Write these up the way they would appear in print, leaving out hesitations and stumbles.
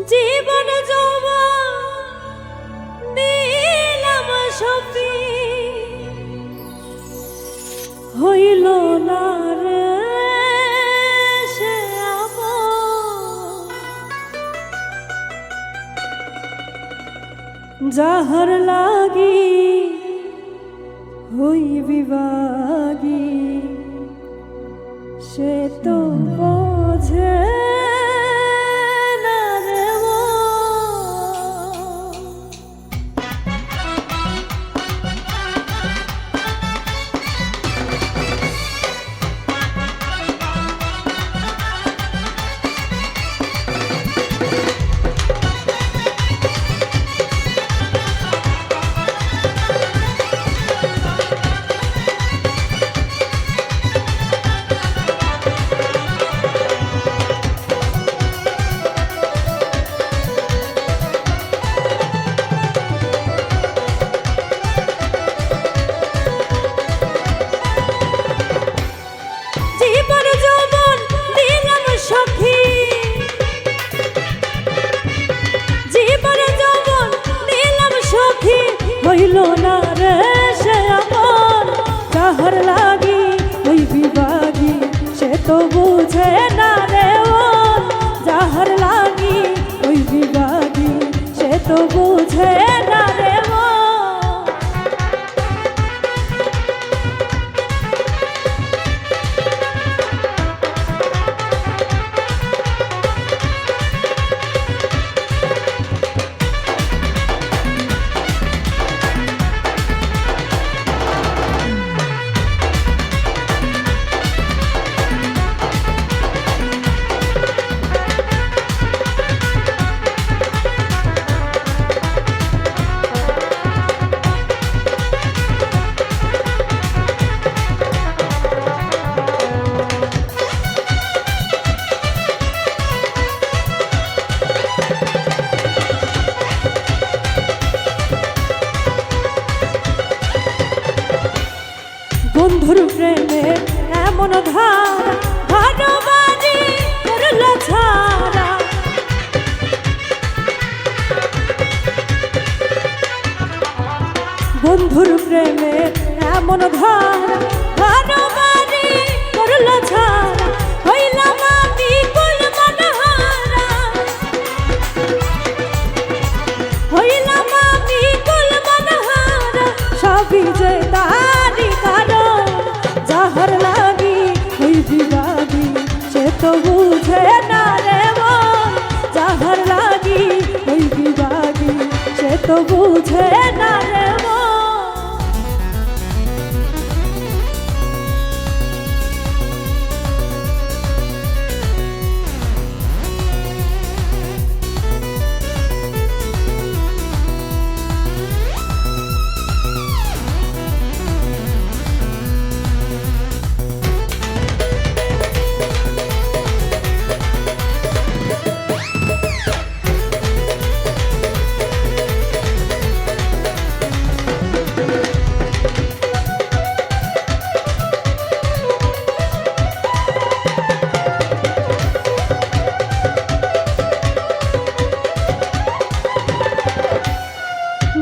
জীবন যৌবন দিলাম সপি হইল না রে সে যাহার লাগি হই বিভাগী সে তো বোঝে না রে হইল না রে সে আপন যাহার লাগি ওই বিভাগী সে তো বুঝে না রে মন যাহার লাগি ওই বিভাগী সে তো বুঝে না রে বন্ধুর প্রেমে এমন ধারা ভালোবাজি করল ছাড়া বন্ধুর প্রেমে এমন ধারা ভালোবাজি করল ছাড়া হইলাম আমি কুলমানহারা হইলাম আমি কুলমানহারা সবই যে তারি যাহার লাগি ওই বিভাগী সে তো বুঝে না রে মন যাহার লাগি ওই বিভাগী সে তো বুঝে না রে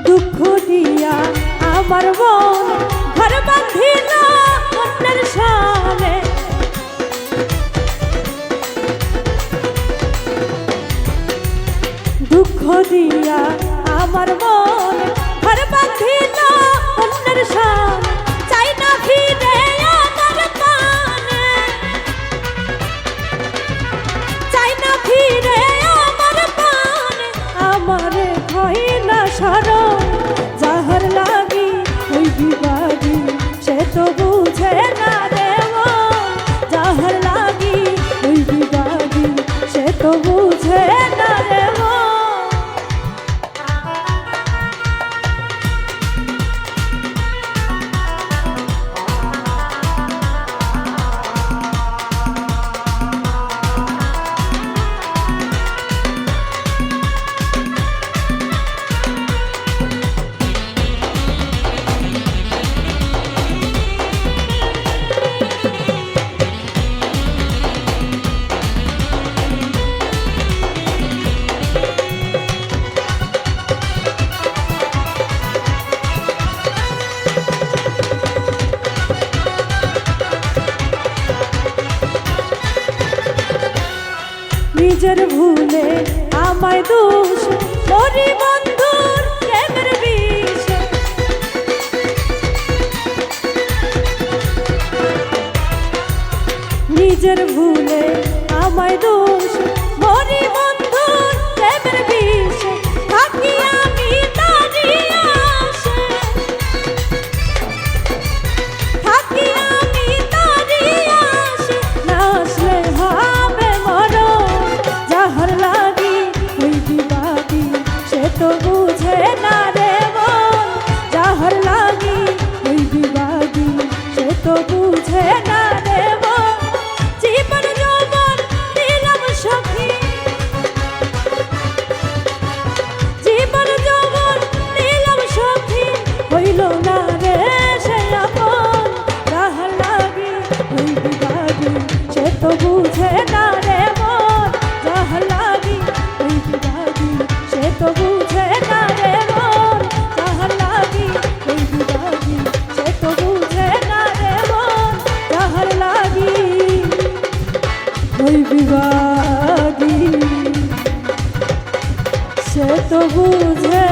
দুঃখ দিয়া আমার মন ঘর বাঁধিল অন্যের সামনে দুঃখ দিয়া আমার মন ঘর বাঁধিল অন্যের সামনে চাই না ফিরে আমার পানে চাই না ফিরে আমার পানে আমারে হয় না স্মরণ যাহার লাগি ওই বিভাগী সে তো বুঝে না রে মন যাহার লাগি ওই বিভাগী সে তো বুঝে না রে নিজের ভুলে আমায় দোষ মরি বন্ধুর প্রেমের বিষ নিজের ভুলে আমায় দোষ মরি বন্ধুর প্রেমের বিষ থাকি আমি তারি আশে থাকি আমি তারি আশে না আসলে হবে মরণ যাহার লাগি ওই বিবাদী সে তো বুঝে না রে মন যাহার লাগি ওই বিবাদী সে তো বুঝে না রে মন জীবন যৌবন দিলাম সখী জীবন যৌবন দিলাম সখী হইল না রে সে আপন যাহার লাগি ওই বিবাদী সে তো বুঝে না রে মন যাহার লাগি ওই বিবাদী সে তো বুঝে না রে মন যাহার লাগি ওই বিবাদী সে তো বুঝে না রে মন যাহার লাগি ওই বিবাদী সে তো বুঝে